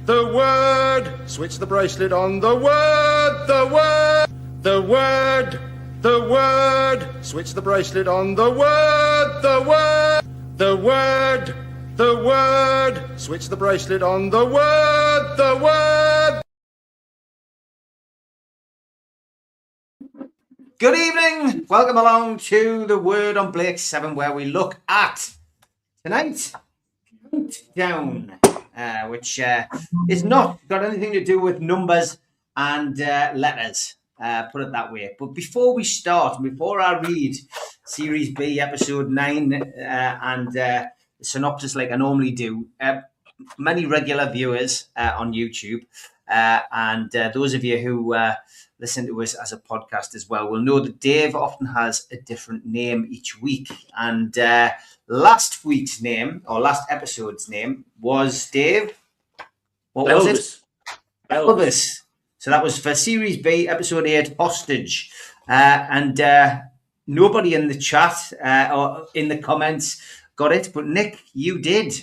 the word. Switch the bracelet on the word, the word, the word, the word. Switch the bracelet on the word, the word, the word, the word. Switch the bracelet on the word, the word. Good evening. Welcome along to The Word on Blake 7, where we look at tonight Countdown, which is not got anything to do with numbers and letters, put it that way. But before we start, before I read Series B, Episode 9, and the synopsis like I normally do, many regular viewers on YouTube and those of you who listen to us as a podcast as well will know that Dave often has a different name each week. And last week's name, or last episode's name, was Dave. What was it? Elvis. So that was for Series B, Episode 8, Hostage. And nobody in the chat or in the comments got it, but Nick, you did.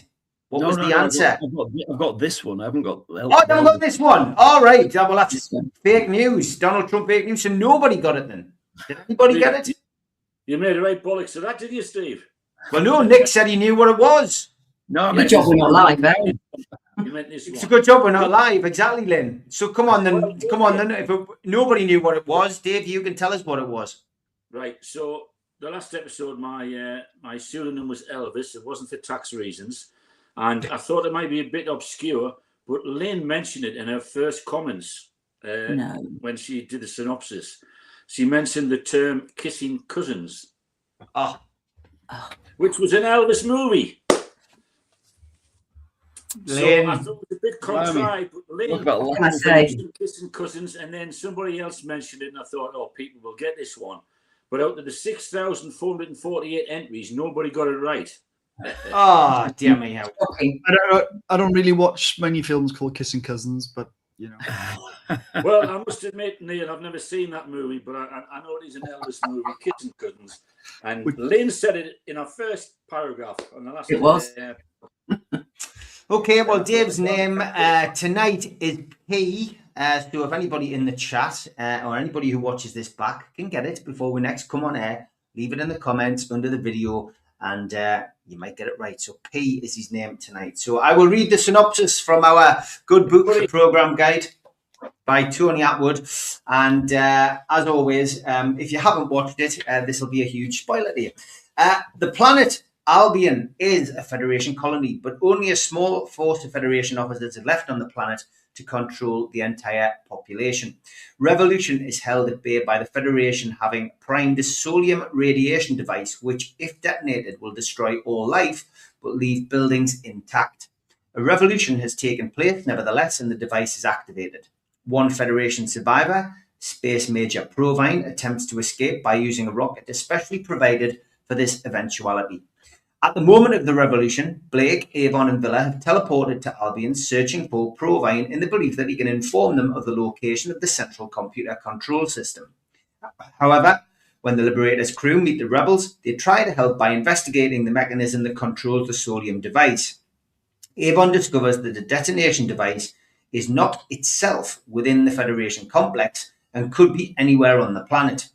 What was the answer? I've got this one. I haven't got... I haven't got this one. All right. Well, that's fake news. Donald Trump fake news. So nobody got it then. Did anybody get it? You made a right bollocks of that, did you, Steve? Well, no. Nick said he knew what it was. No, good job we're not live, there. It's a good job we're not live. Exactly, Lynn. So come on then. Come on then. If nobody knew what it was, Dave, you can tell us what it was. Right. So the last episode, my pseudonym was Elvis. It wasn't for tax reasons. And I thought it might be a bit obscure, but Lynn mentioned it in her first comments when she did the synopsis. She mentioned the term kissing cousins, which was an Elvis movie. Lynn. So I thought it was a bit contrived, but Lynn mentioned kissing cousins, and then somebody else mentioned it, and I thought, oh, people will get this one. But out of the 6,448 entries, nobody got it right. Oh, dear me. I don't really watch many films called Kissing Cousins, but you know. Well, I must admit, Neil, I've never seen that movie, but I know it is an Elvis movie, Kissing Cousins. And Lynn said it in our first paragraph on the last. It was. Okay, well, Dave's name tonight is P. So if anybody in the chat or anybody who watches this back can get it before we next come on air, leave it in the comments under the video, and you might get it right. So P is his name tonight. So I will read the synopsis from our Good Book for Programme Guide by Tony Atwood. And as always, if you haven't watched it, this will be a huge spoiler to you. The planet Albion is a Federation colony, but only a small force of Federation officers are left on the planet to control the entire population. Revolution is held at bay by the Federation having primed a Solium radiation device, which, if detonated, will destroy all life, but leave buildings intact. A revolution has taken place, nevertheless, and the device is activated. One Federation survivor, Space Major Provine, attempts to escape by using a rocket especially provided for this eventuality. At the moment of the revolution, Blake, Avon and Villa have teleported to Albion searching for Provine in the belief that he can inform them of the location of the central computer control system. However, when the Liberator's crew meet the rebels, they try to help by investigating the mechanism that controls the Solium device. Avon discovers that the detonation device is not itself within the Federation complex and could be anywhere on the planet.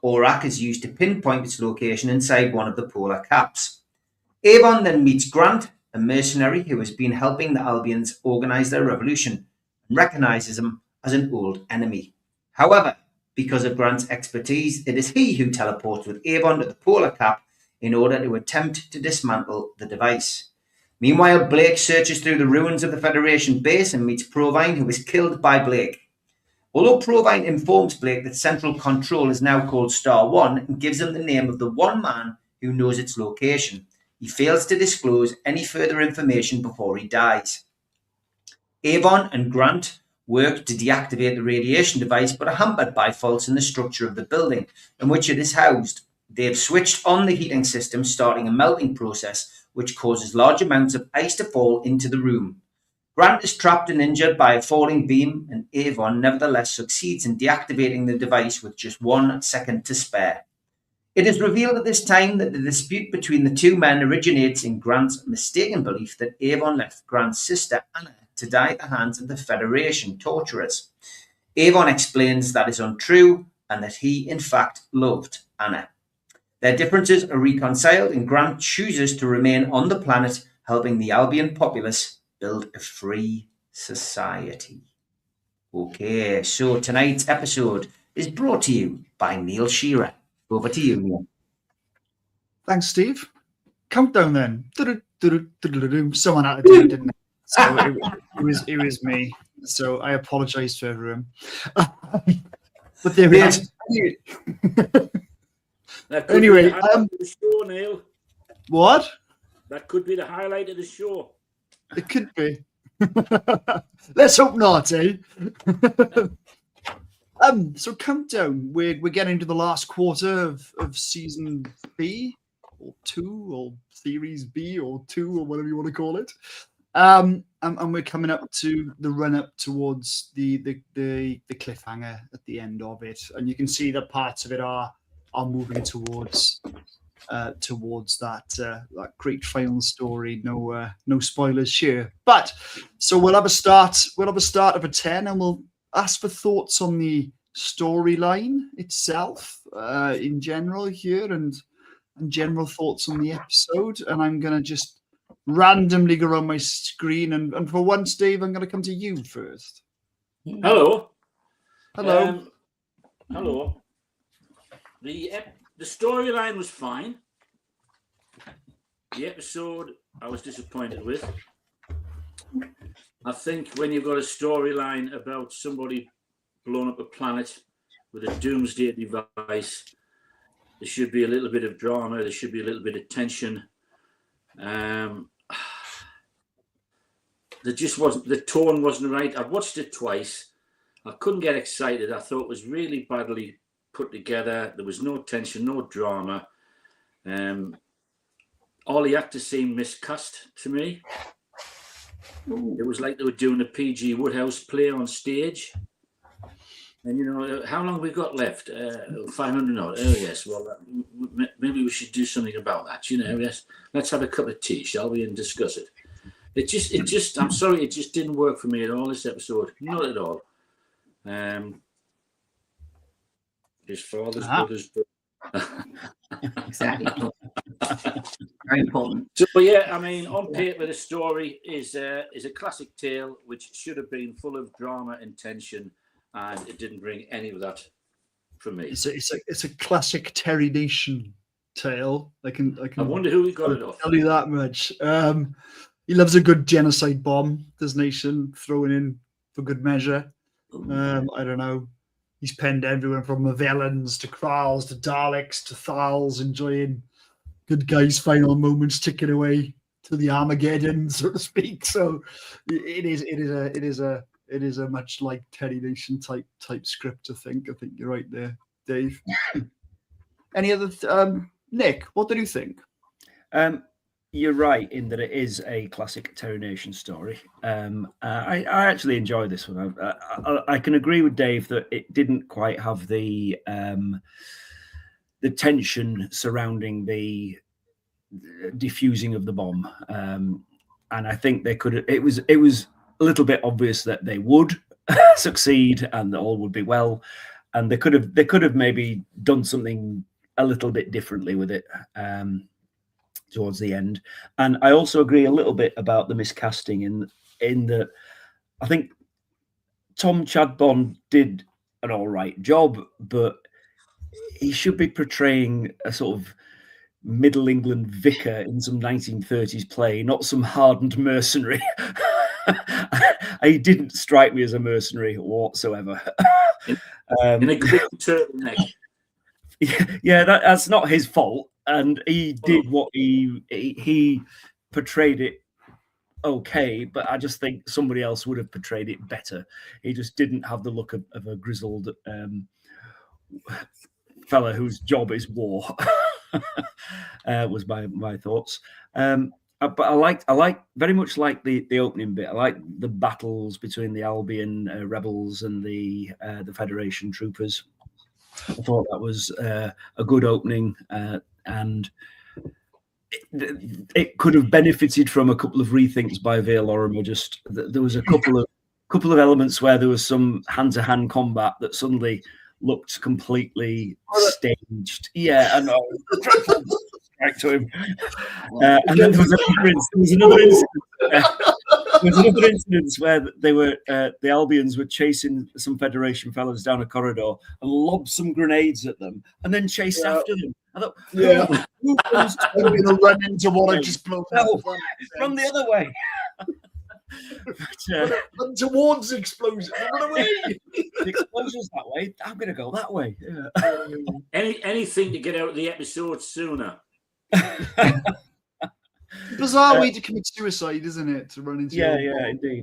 ORAC is used to pinpoint its location inside one of the polar caps. Avon then meets Grant, a mercenary who has been helping the Albions organize their revolution, and recognizes him as an old enemy. However, because of Grant's expertise, it is he who teleports with Avon to the polar cap in order to attempt to dismantle the device. Meanwhile, Blake searches through the ruins of the Federation base and meets Provine, who is killed by Blake. Although Provine informs Blake that central control is now called Star One and gives him the name of the one man who knows its location, he fails to disclose any further information before he dies. Avon and Grant work to deactivate the radiation device, but are hampered by faults in the structure of the building in which it is housed. They have switched on the heating system, starting a melting process, which causes large amounts of ice to fall into the room. Grant is trapped and injured by a falling beam, and Avon nevertheless succeeds in deactivating the device with just 1 second to spare. It is revealed at this time that the dispute between the two men originates in Grant's mistaken belief that Avon left Grant's sister Anna to to die at the hands of the Federation torturers. Avon explains that is untrue and that he, in fact, loved Anna. Their differences are reconciled and Grant chooses to remain on the planet, helping the Albion populace build a free society. Okay, so tonight's episode is brought to you by Neil Shearer. Over to you, Neil. Thanks, Steve. Countdown then. Someone had to do it, didn't it? So it was me. So I apologise to everyone. But there it is. Anyway, the show, Neil. What? That could be the highlight of the show. It could be. Let's hope not, eh? So countdown. We're getting to the last quarter of season B or 2 or series B or 2 or whatever you want to call it. And we're coming up to the run up towards the cliffhanger at the end of it, and you can see that parts of it are moving towards that great final story. No spoilers here, but so we'll have a start of a 10, and we'll ask for thoughts on the storyline itself in general here, and general thoughts on the episode. And I'm gonna just randomly go around my screen, and for once, Dave, I'm gonna come to you first. Hello. Hello. The storyline was fine. The episode I was disappointed with. I think when you've got a storyline about somebody blowing up a planet with a doomsday device, there should be a little bit of drama. There should be a little bit of tension. There just wasn't, the tone wasn't right. I've watched it twice. I couldn't get excited. I thought it was really badly put together. There was no tension, no drama. All the actors seemed miscast to me. It was like they were doing a PG Woodhouse play on stage. And, you know, how long we got left? 500 odd. Oh, yes. Well, maybe we should do something about that. You know, yes. Let's have a cup of tea, shall we, and discuss it. It just, I'm sorry, it just didn't work for me at all, this episode. Not at all. His father's brother's brother. Exactly. Very important. So, yeah, I mean, on paper, the story is a classic tale which should have been full of drama and tension, and it didn't bring any of that for me. It's a classic Terry Nation tale. I wonder who he got it off. Tell you that much. He loves a good genocide bomb, this nation, throwing in for good measure. I don't know. He's penned everyone from Mavellans to Kralls to Daleks to Thals, enjoying good guys' final moments, ticking away to the Armageddon, so to speak. So it is a much like Terry Nation type script. I think you're right there, Dave. Any other Nick? What did you think? You're right in that it is a classic Terry Nation story. I actually enjoy this one. I can agree with Dave that it didn't quite have the tension surrounding the defusing of the bomb, and I think they could. It was a little bit obvious that they would succeed and that all would be well, and they could have maybe done something a little bit differently with it. Towards the end. And I also agree a little bit about the miscasting in that I think Tom Chadbourne did an all right job, but he should be portraying a sort of Middle England vicar in some 1930s play, not some hardened mercenary. He didn't strike me as a mercenary whatsoever. In a good turtleneck. Yeah, that's not his fault. And he did what he portrayed it okay, but I just think somebody else would have portrayed it better. He just didn't have the look of a grizzled fella whose job is war. Was my thoughts. But I very much like the opening bit. I like the battles between the Albion rebels and the Federation troopers. I thought that was a good opening. And it could have benefited from a couple of rethinks by Vale Lorimer. Just there was a couple of elements where there was some hand-to-hand combat that suddenly looked completely staged. Yeah, I know. Right to him. And then there was another incident where they were the Albions were chasing some Federation fellas down a corridor and lobbed some grenades at them and then chased after them. I thought, I'm going to run into what I just blew no, from the other way. But, run towards the explosion. Run away. the explosion's that way. I'm going to go that way. Yeah. Anything to get out of the episode sooner. Bizarre way to commit suicide, isn't it? To run into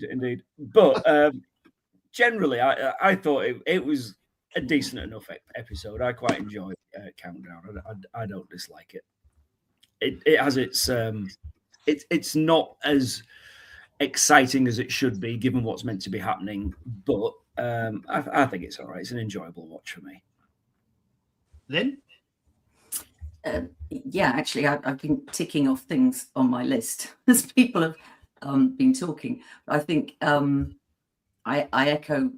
indeed. But generally, I thought it was a decent enough episode. I quite enjoyed Countdown. I don't dislike it. It has its it's not as exciting as it should be, given what's meant to be happening. But I think it's all right. It's an enjoyable watch for me. Lynn? Yeah, actually, I've been ticking off things on my list as people have been talking. I think I echo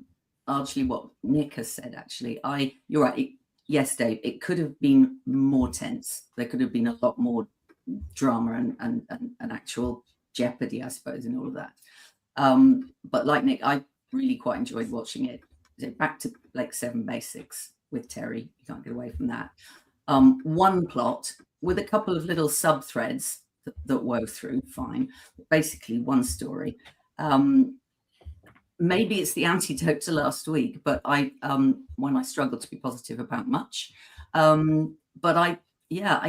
largely what Nick has said. Actually, you're right. Yes, Dave. It could have been more tense. There could have been a lot more drama and actual jeopardy, I suppose, in all of that. But like Nick, I really quite enjoyed watching it. Back to Blake 7 basics with Terry. You can't get away from that. One plot with a couple of little sub threads that wove through, fine. But basically, one story. Maybe it's the antidote to last week, but when I struggled to be positive about much. But I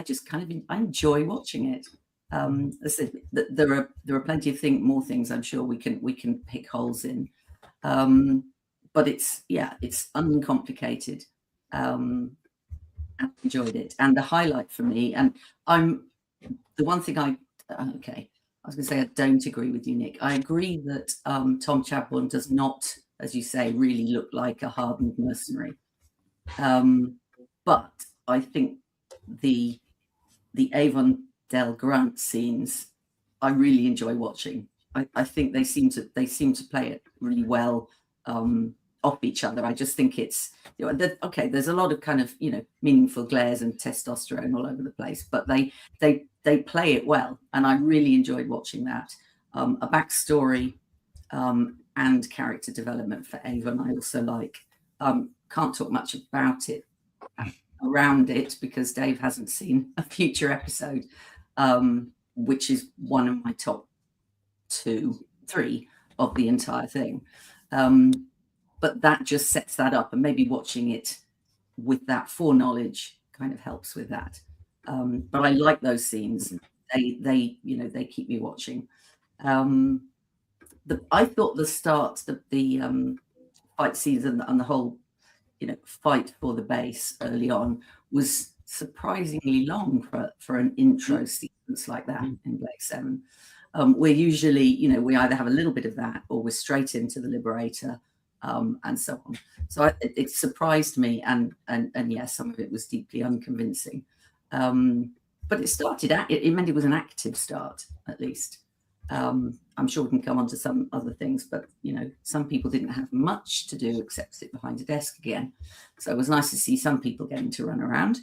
just kind of I enjoy watching it. I said, there are plenty of more things I'm sure we can pick holes in. But it's uncomplicated. I enjoyed it, and the highlight for me, and the one thing I was going to say I don't agree with you, Nick. I agree that Tom Chadbourne does not, as you say, really look like a hardened mercenary. But I think the Avon Del Grant scenes I really enjoy watching. I think they seem to play it really well. Off each other. I just think it's there's a lot of kind of meaningful glares and testosterone all over the place, but they play it well, and I really enjoyed watching that. A backstory and character development for Avon I also like. Can't talk much about it around it because Dave hasn't seen a future episode, which is one of my top 2-3 of the entire thing. But that just sets that up, and maybe watching it with that foreknowledge kind of helps with that. But I like those scenes; they keep me watching. I thought the start, the fight scenes and the whole fight for the base early on was surprisingly long for an intro sequence like that in Blake 7. We're usually we either have a little bit of that or we're straight into the Liberator. And so on. So it surprised me, and yes, some of it was deeply unconvincing. But it started it meant it was an active start, at least. I'm sure we can come on to some other things, but some people didn't have much to do except sit behind a desk again. So it was nice to see some people getting to run around.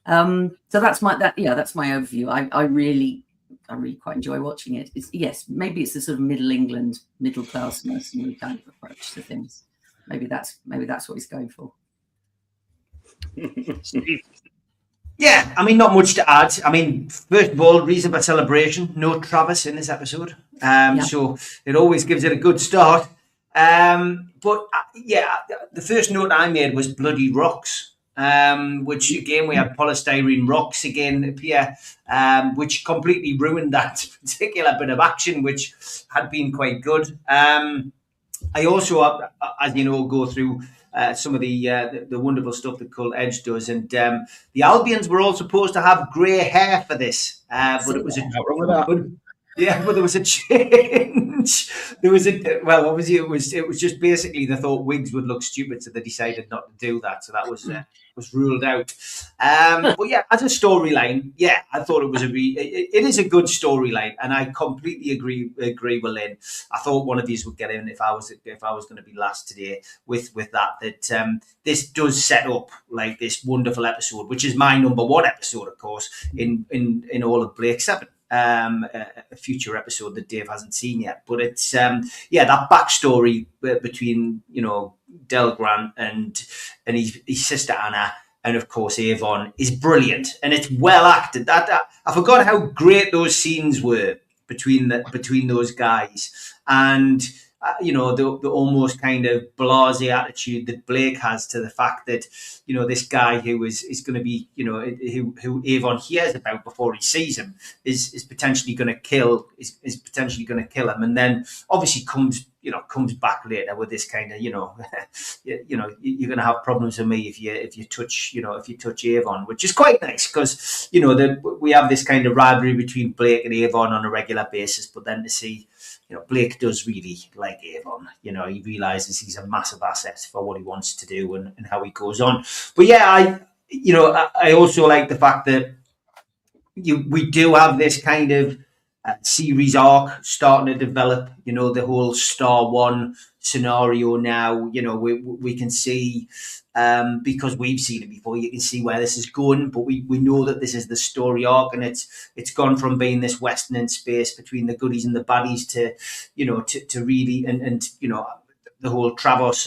So that's my overview. I really quite enjoy watching it. Maybe it's a sort of Middle England, middle class mercenary kind of approach to things. Maybe that's what he's going for. Yeah, I mean, not much to add. I mean, first of all, reason for celebration. No Travis in this episode, so it always gives it a good start. But the first note I made was bloody rocks. Which again we had polystyrene rocks again appear, which completely ruined that particular bit of action, which had been quite good. I also, as you know, go through some of the wonderful stuff that Cult Edge does, and the Albions were all supposed to have grey hair for this, but it was but there was a change. there was obviously it was just basically they thought wigs would look stupid, so they decided not to do that. So that was ruled out. But yeah, as a storyline, yeah, I thought it was it is a good storyline, and I completely agree with Lynn. I thought one of these would get in if I was going to be last today with that. This does set up like this wonderful episode, which is my number one episode, of course, in all of Blake 7. A future episode that Dave hasn't seen yet, but it's that backstory between Del Grant and his sister Anna, and of course Avon, is brilliant, and it's well acted. That I forgot how great those scenes were between those guys, and the almost kind of blasé attitude that Blake has to the fact that this guy who is going to be who Avon hears about before he sees him is potentially going to kill him, and then obviously comes back later with this kind of you're going to have problems with me if you touch Avon, which is quite nice because we have this kind of rivalry between Blake and Avon on a regular basis, but then to see Blake does really like Avon. He realizes he's a massive asset for what he wants to do and how he goes on. But yeah, I also like the fact that we do have this kind of series arc starting to develop. The whole Star One scenario now. We can see because we've seen it before. You can see where this is going, but we know that this is the story arc, and it's gone from being this western in space between the goodies and the baddies to really and the whole Travis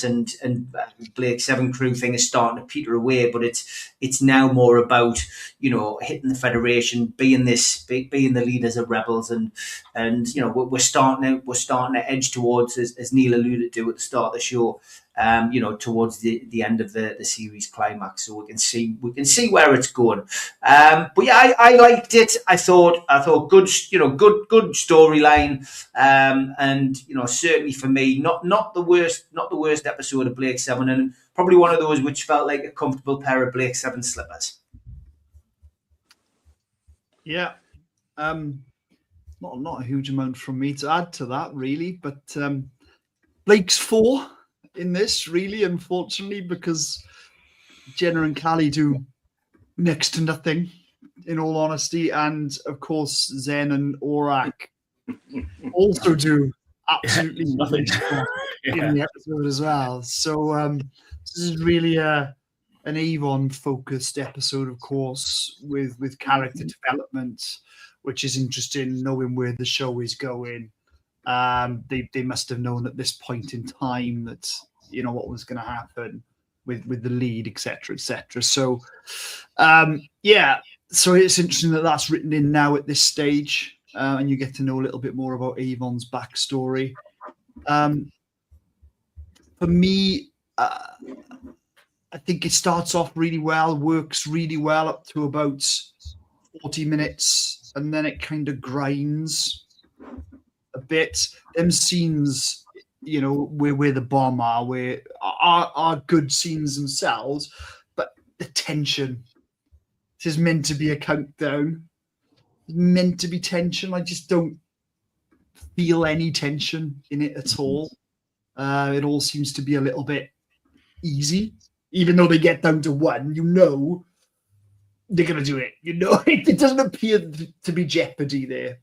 and Blake 7 crew thing is starting to peter away, but it's now more about hitting the Federation, being the leaders of rebels, and we're starting to edge towards, as Neil alluded to at the start of the show, towards the end of the series climax, so we can see where it's going. But yeah, I liked it. I thought good storyline, and certainly for me, not the worst episode of Blake 7, and probably one of those which felt like a comfortable pair of Blake 7 slippers. Yeah, not a huge amount from me to add to that, really, but Blake's 4 in this, really, unfortunately, because Jenna and Callie do next to nothing, in all honesty, and of course Zen and Aurak also do absolutely nothing in the episode as well. So this is really an Avon focused episode, of course, with character development, which is interesting, knowing where the show is going. They must have known at this point in time that what was going to happen with the lead, etc. So so it's interesting that that's written in now at this stage, and you get to know a little bit more about Avon's backstory. For me, I think it starts off really well, works really well up to about 40 minutes, and then it kind of grinds a bit. Them scenes, where the bomb are good scenes themselves, but the tension. This is meant to be a countdown. It's meant to be tension. I just don't feel any tension in it at all. It all seems to be a little bit easy, even though they get down to 1. They're going to do it. It doesn't appear to be jeopardy there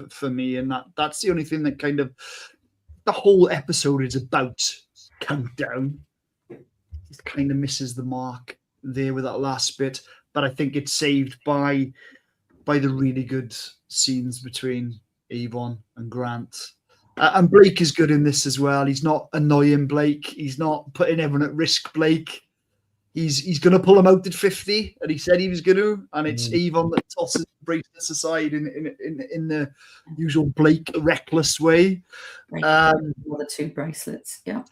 for me, and that's the only thing that kind of the whole episode is about. Countdown. It kind of misses the mark there with that last bit, but I think it's saved by the really good scenes between Avon and Grant. And Blake is good in this as well. He's not annoying Blake. He's not putting everyone at risk, Blake. He's going to pull him out at 50, and he said he was going to. And it's Avon that tosses the bracelets aside in the usual Blake reckless way. The 2 bracelets, yeah.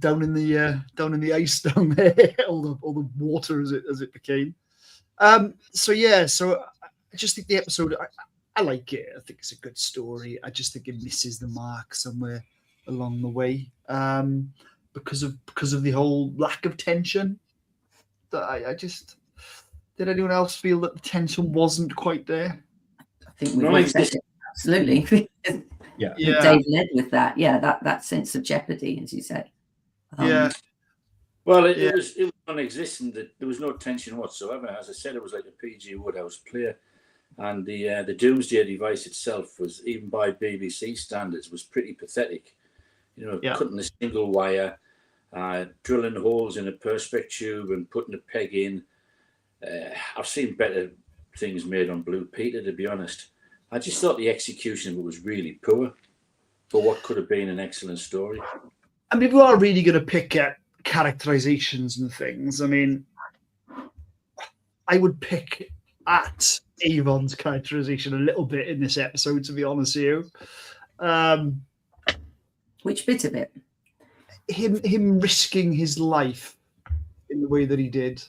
Down in the ice down there, all the water as it became. So I just think the episode, I like it. I think it's a good story. I just think it misses the mark somewhere along the way. Because of the whole lack of tension. I just, did anyone else feel that the tension wasn't quite there? I think we said it absolutely. Yeah. Yeah. Dave led with that. Yeah, that sense of jeopardy, as you said. Yeah. Well, it Yeah. was non-existent. There was no tension whatsoever. As I said, it was like a PG Woodhouse play, and the Doomsday device itself was, even by BBC standards, was pretty pathetic. You know, Yeah. cutting a single wire, drilling holes in a perspex tube, and putting a peg in. I've seen better things made on Blue Peter, to be honest. I just thought the execution of it was really poor for what could have been an excellent story. I mean, we are really going to pick at characterizations and things. I mean, I would pick at Avon's characterization a little bit in this episode, to be honest with you. Which bit of it? Him risking his life in the way that he did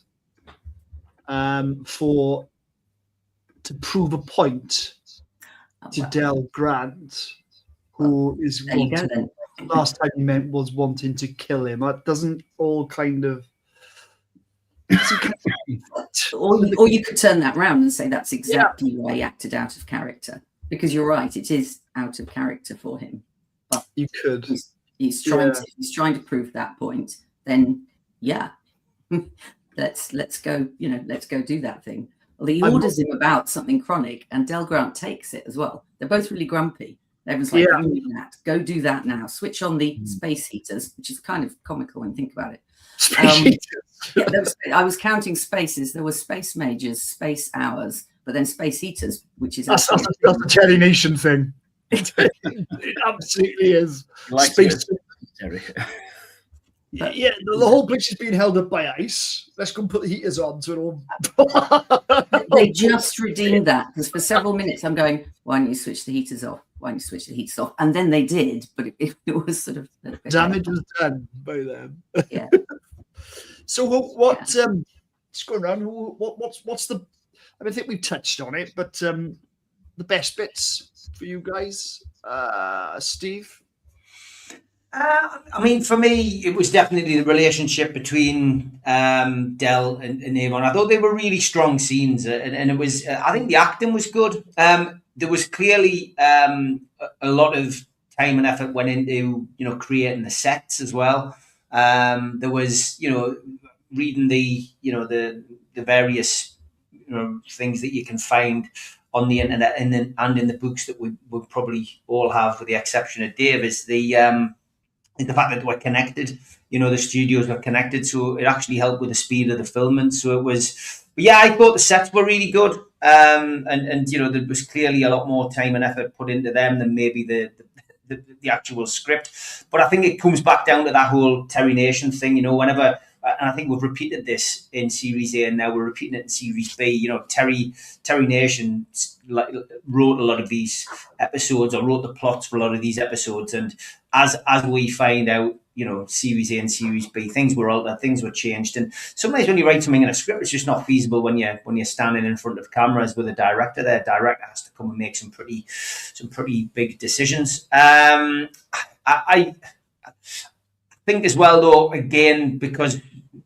to prove a point to Del Grant, who is There you go then. last time he meant was wanting to kill him. That doesn't all kind of. Or you could turn that round and say that's exactly why he acted out of character. Because you're right, it is out of character for him. But You could. he's trying to prove that point. Then let's go. Let's go do that thing. Well, he orders him about something chronic, and Del Grant takes it as well. They're both really grumpy. Everyone's like, "You need that. Go do that now. Switch on the space heaters," which is kind of comical when you think about it. I was counting spaces. There were space majors, space hours, but then space heaters, which is That's a Terry Nation thing. It absolutely is. Like Space. Terry. Yeah, the whole place is being held up by ice. Let's go and put the heaters on so it all. They just redeemed that, because for several minutes I'm going, why don't you switch the heaters off? Why don't you switch the heaters off? And then they did, but it was sort of Damage was done by them. Yeah. So what? Just going around. What's the? I think we've touched on it, but the best bits for you guys, Steve. I mean, for me, it was definitely the relationship between Del and Avon. I thought they were really strong scenes, and it was. I think the acting was good. There was clearly a lot of time and effort went into creating the sets as well. There was reading the various things that you can find on the internet and in the books that we probably all have, with the exception of Dave, is the fact that we're connected. The studios were connected, so it actually helped with the speed of the filming. So it was, but yeah, I thought the sets were really good, and there was clearly a lot more time and effort put into them than maybe the actual script. But I think it comes back down to that whole Terry Nation thing. Whenever, and I think we've repeated this in Series A, and now we're repeating it in Series B. Terry Nation wrote a lot of these episodes, or wrote the plots for a lot of these episodes, and as we find out, Series A and Series B, things were altered, things were changed, and sometimes when you write something in a script, it's just not feasible when you're standing in front of cameras with a director. Their director has to come and make some pretty big decisions. I think as well, though, again, because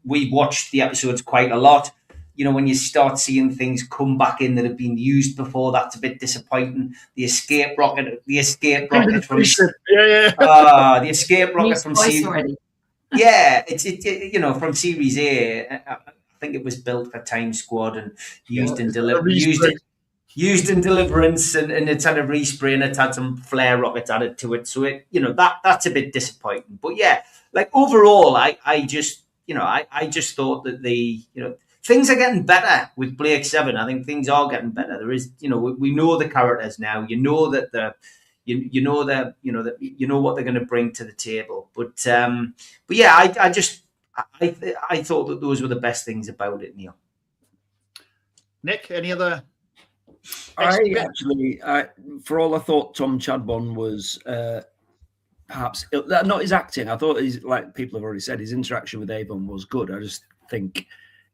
we watched the episodes quite a lot, when you start seeing things come back in that have been used before, that's a bit disappointing. The escape rocket from the escape rocket from Series. Yeah, it's from Series A. I think it was built for Time Squad and used in Deliverance, and it's had a respray, and it's had some flare rockets added to it. So that's a bit disappointing. But yeah, like overall, I just thought that things are getting better with Blake 7. I think things are getting better. There is, we know the characters now. That what they're going to bring to the table. But yeah, I thought that those were the best things about it, Neil. Nick, any other? For all I thought Tom Chadbourne was perhaps not his acting. I thought like people have already said, his interaction with Avon was good. I just think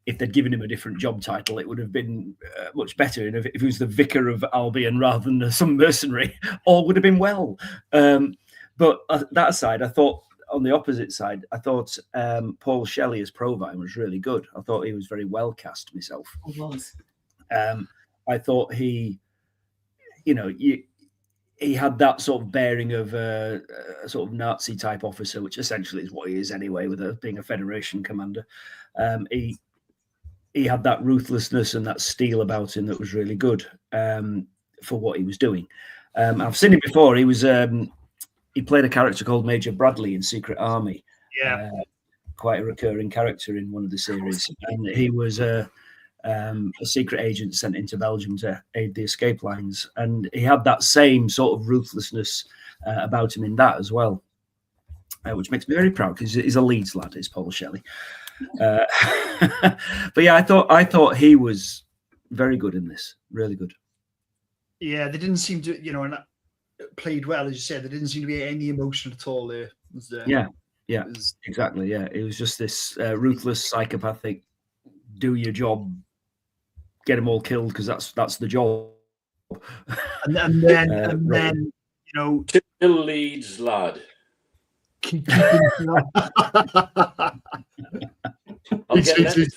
if they'd given him a different job title, it would have been much better. And if he was the vicar of Albion rather than some mercenary, all would have been well. But that aside, I thought on the opposite side, I thought Paul Shelley as Provine was really good. I thought he was very well cast myself. He was. I thought he, he had that sort of bearing of a sort of Nazi type officer, which essentially is what he is anyway, with being a Federation commander. He had that ruthlessness and that steel about him that was really good for what he was doing. I've seen him before. He was he played a character called Major Bradley in Secret Army. Yeah. Quite a recurring character in one of the series, and he was a secret agent sent into Belgium to aid the escape lines, and he had that same sort of ruthlessness about him in that as well, which makes me very proud because he's a Leeds lad, is Paul Shelley. But yeah, I thought he was very good in this, really good. Yeah, they didn't seem to, and played well, as you said. There didn't seem to be any emotion at all there. Was there? Yeah, exactly. Yeah, it was just this ruthless, psychopathic, do your job, get them all killed because that's the job. And then Typical Leeds lad. keep I'll get that.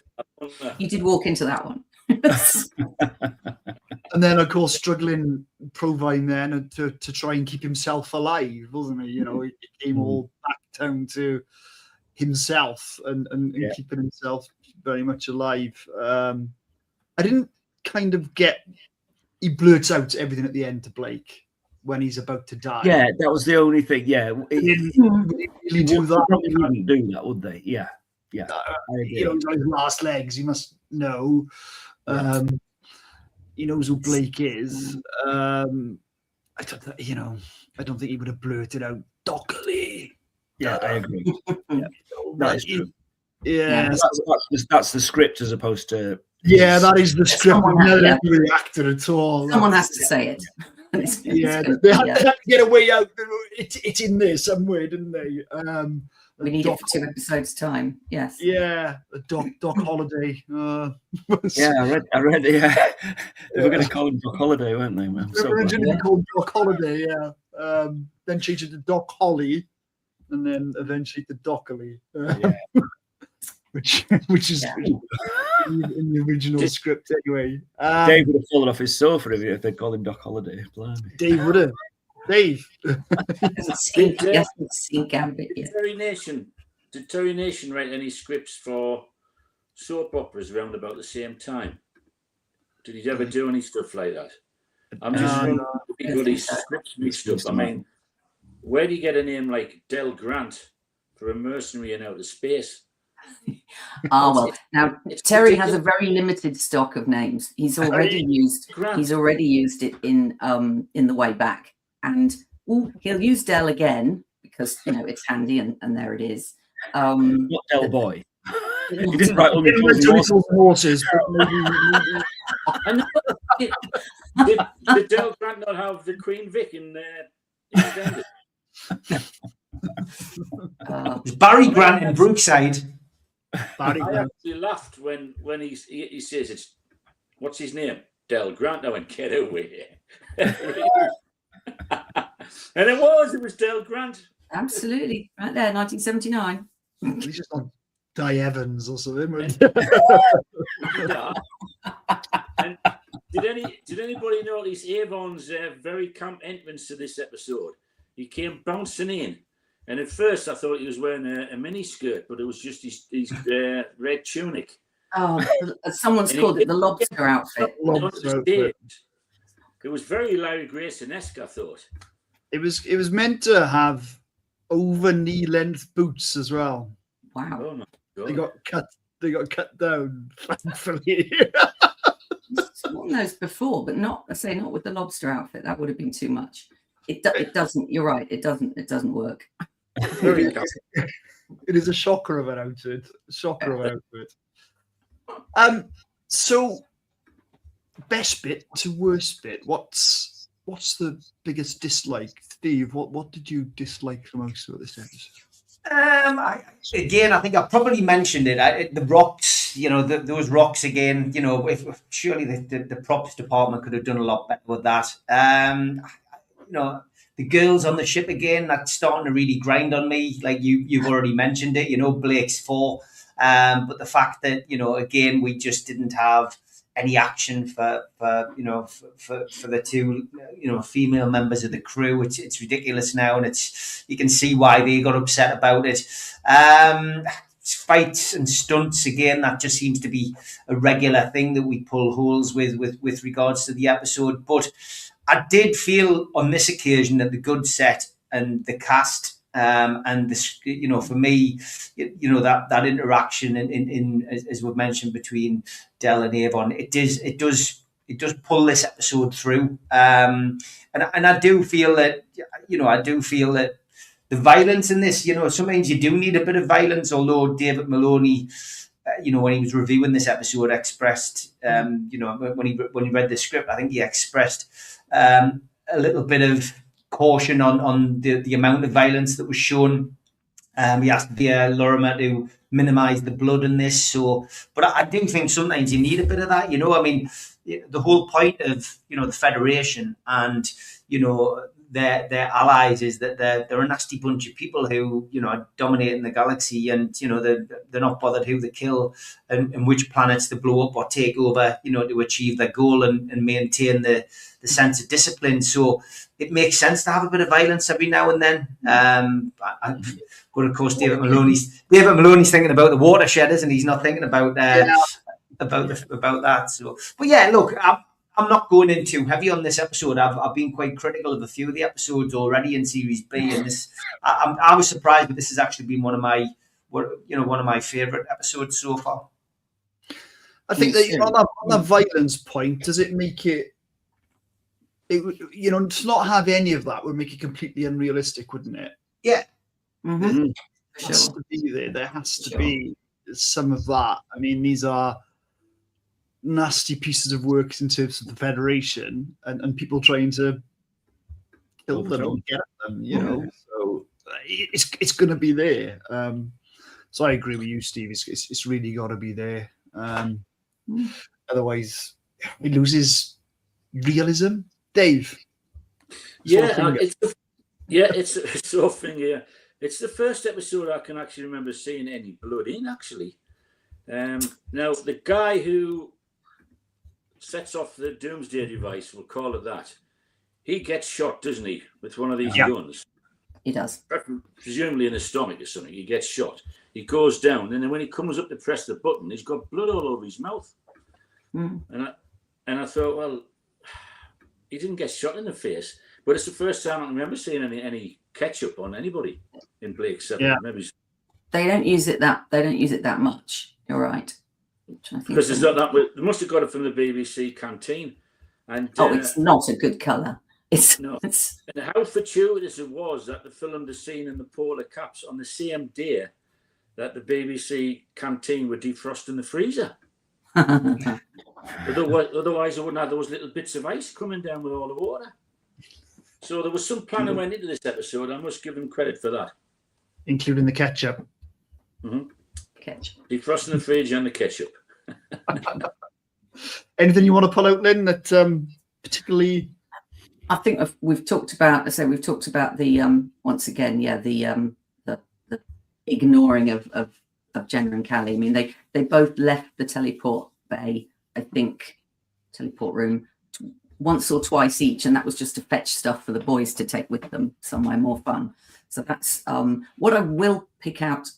You did walk into that one. and then of course struggling Provine then to try and keep himself alive, wasn't he? It came all back down to himself and keeping himself very much alive. I didn't kind of get. He blurts out everything at the end to Blake when he's about to die. Yeah, that was the only thing. Yeah, He didn't really do that. Probably wouldn't do that, would they? Yeah. I agree. He's on his last legs. He must know. He knows who Blake is. I don't think he would have blurted out Dockley. Yeah, I agree. Yeah. That is true. Yeah, that's the script as opposed to. Yeah, that is the script. Someone Not every actor at all. Someone has to say it. Yeah, they had to get a way out. It's in there somewhere, didn't they? We need it for 2 episodes' time. Yes. Yeah, Doc Holliday. Yeah, I read. Yeah, they were going to call him Doc Holliday, weren't they? They were originally called Doc Holliday. Yeah. Then changed it to Doc Holly, and then eventually to Dockley. Which is in the original script anyway. Dave would have fallen off his sofa if they'd called him Doc Holliday. Blimey. Dave would have. Dave. Yes, seen Gambit. Yeah. Did Terry Nation write any scripts for soap operas around about the same time? Did he ever do any stuff like that? I'm just wondering because these scripts mixed up. I mean, where do you get a name like Del Grant for a mercenary in outer space? Well, now Terry has a very limited stock of names. He's already used it in The Way Back, and he'll use Del again because it's handy, and there it is. Not Del Boy. He didn't write all the horses. Did Del Grant not have the Queen Vic in there? Barry Grant in Brookside. I actually laughed when he says it's what's his name? Del Grant. I went, get away. And it was Del Grant. Absolutely. Right there, 1979. He's just on Di Evans or something. And did anybody notice Avon's very camp entrance to this episode? He came bouncing in. And at first, I thought he was wearing a mini skirt, but it was just his red tunic. Oh, someone's called it the lobster outfit. It was very Larry Grayson-esque, I thought. It was meant to have over knee length boots as well. Wow! Oh my God. They got cut down. Thankfully. Worn those before, but not with the lobster outfit. That would have been too much. It doesn't. You're right. It doesn't work. It is a shocker of an outfit. So best bit to worst bit. What's the biggest dislike, Steve? What did you dislike the most about this episode? I think I probably mentioned it. The rocks, those rocks again. If surely the props department could have done a lot better with that. The girls on the ship again, that's starting to really grind on me. Like you've already mentioned it, Blake's 4. But the fact that, again, we just didn't have any action for the two female members of the crew. It's ridiculous now, and you can see why they got upset about it. Fights and stunts again, that just seems to be a regular thing that we pull holes with regards to the episode. But I did feel on this occasion that the good set and the cast, and this, for me, that interaction in as we've mentioned between Del and Avon, it does pull this episode through, and I do feel that the violence in this, sometimes you do need a bit of violence. Although David Maloney, when he was reviewing this episode, expressed, when he read the script, I think he expressed a little bit of caution on the amount of violence that was shown. He asked Via Lorimer to minimise the blood in this. But I do think sometimes you need a bit of that. The whole point of the Federation and their allies is that they're a nasty bunch of people who are dominating the galaxy, and they're not bothered who they kill and which planets they blow up or take over, to achieve their goal and maintain the sense of discipline. So it makes sense to have a bit of violence every now and then. But of course, David Maloney's thinking about the watershed, isn't he? He's not thinking about that. So, but yeah, look, I'm not going in too heavy on this episode. I've been quite critical of a few of the episodes already in Series B, and this I was surprised, but this has actually been one of my favourite episodes so far. I think that on that violence point, does it make it? To not have any of that would make it completely unrealistic, wouldn't it? Yeah. Mm-hmm. It has to be there. There has to be some of that. I mean, these are nasty pieces of work in terms of the Federation and people trying to kill them and get at them, So it's going to be there. So I agree with you, Steve. It's really got to be there. Otherwise, it loses realism. Dave. It's so thing here. It's the first episode I can actually remember seeing any blood in, actually. Now, the guy who sets off the Doomsday device, we'll call it that, he gets shot, doesn't he, with one of these guns? He does. Presumably in the stomach or something. He gets shot. He goes down, and then when he comes up to press the button, he's got blood all over his mouth. And I thought, well, he didn't get shot in the face, but it's the first time I remember seeing any ketchup on anybody in Blake 7. Yeah. Maybe They don't use it that much. You're right. Because it's not that. They must have got it from the BBC canteen. And it's not a good colour. And how fortuitous it was that they filmed the scene in the polar caps on the same day that the BBC canteen were defrosting the freezer. Otherwise, I wouldn't have those little bits of ice coming down with all the water. So there was some planning went into this episode. I must give them credit for that, including the ketchup. Mm-hmm. Ketchup, defrosting the fridge, and the ketchup. Anything you want to pull out, Lynn? That particularly. I think we've talked about. We've talked about the once again, the ignoring of Jenna and Callie. I mean, they both left the teleport bay, I think, teleport room once or twice each, and that was just to fetch stuff for the boys to take with them somewhere more fun. So that's what I will pick out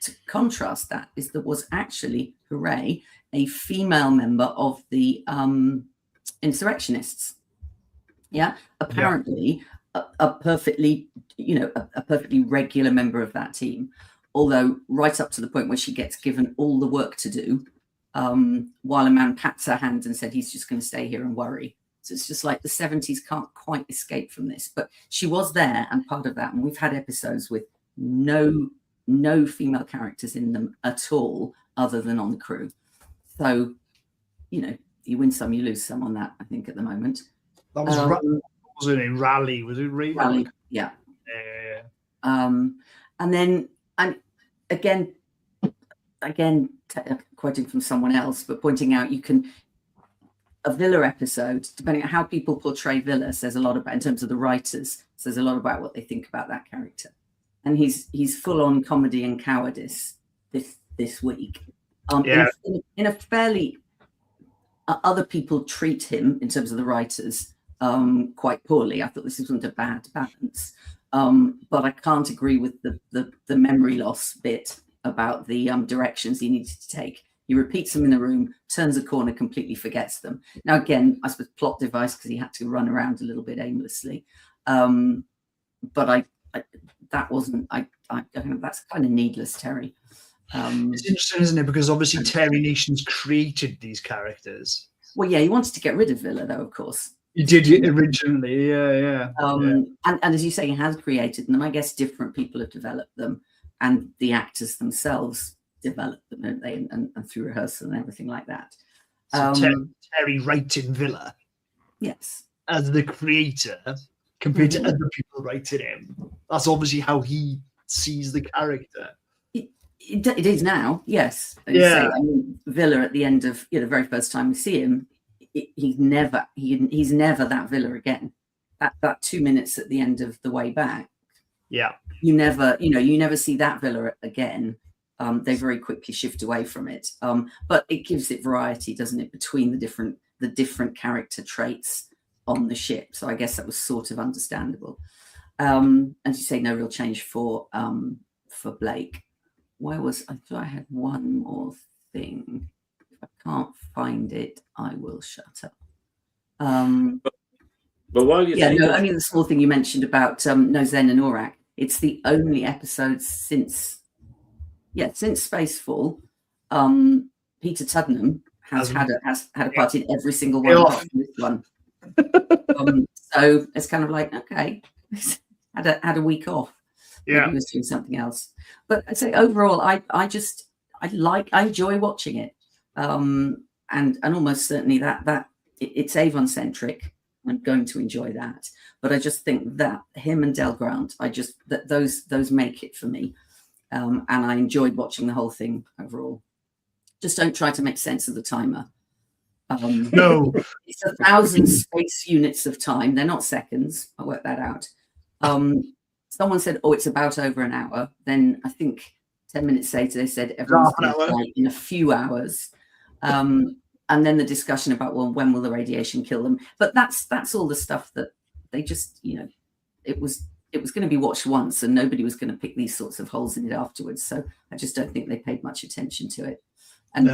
to contrast that is there was actually, hooray, a female member of the insurrectionists. Yeah, apparently a perfectly regular member of that team. Although right up to the point where she gets given all the work to do, while a man pats her hand and said he's just going to stay here and worry. So it's just like the 70s can't quite escape from this. But she was there and part of that. And we've had episodes with no female characters in them at all, other than on the crew. So, you win some, you lose some on that, I think, at the moment. That was wasn't it? Rally, was it? Rally, yeah. And then, and again, quoting from someone else, but pointing out a Villa episode, depending on how people portray Villa, says a lot about, in terms of the writers, says a lot about what they think about that character. And he's full on comedy and cowardice this week. In a fairly other people treat him, in terms of the writers, quite poorly. I thought this wasn't a bad balance. But I can't agree with the memory loss bit about the directions he needed to take. He repeats them in the room, turns a corner, completely forgets them. Now, again, I suppose plot device because he had to run around a little bit aimlessly. But that wasn't. That's kind of needless, Terry. It's interesting, isn't it? Because obviously Terry Nations created these characters. Well, yeah, he wanted to get rid of Villa, though, of course. He did originally, yeah. And as you say, he has created them. I guess different people have developed them, and the actors themselves developed them, don't they? And through rehearsal and everything like that. So Terry writing Villa, yes, as the creator, compared to other people writing him. That's obviously how he sees the character. It is now, yes. And Yeah. so, I mean, Villa at the end of the very first time we see him, he's never that Villa again. That 2 minutes at the end of The Way Back, Yeah. you never see that Villa again. They very quickly shift away from it. But it gives it variety, doesn't it, between the different character traits on the ship. So I guess that was sort of understandable. As you say, no real change for Blake. I thought I had one more thing. If I can't find it, I will shut up. But while you the small thing you mentioned about Nozen and Aurak, it's the only episode since Spacefall. Peter Tuddenham has had a part in every single one apart from this one. So it's kind of like, okay, had a week off. Yeah, he was doing something else. But I'd say overall, I enjoy watching it, and almost certainly that it's Avon centric. I'm going to enjoy that, but I just think that him and Del Grant, those make it for me, and I enjoyed watching the whole thing overall. Just don't try to make sense of the timer. No, it's 1,000 space units of time. They're not seconds. I worked that out. Someone said, "Oh, it's about over an hour." Then I think 10 minutes later they said everyone's going to die in a few hours. And then the discussion about, well, when will the radiation kill them? But that's all the stuff that they just, it was going to be watched once, and nobody was going to pick these sorts of holes in it afterwards. So I just don't think they paid much attention to it. And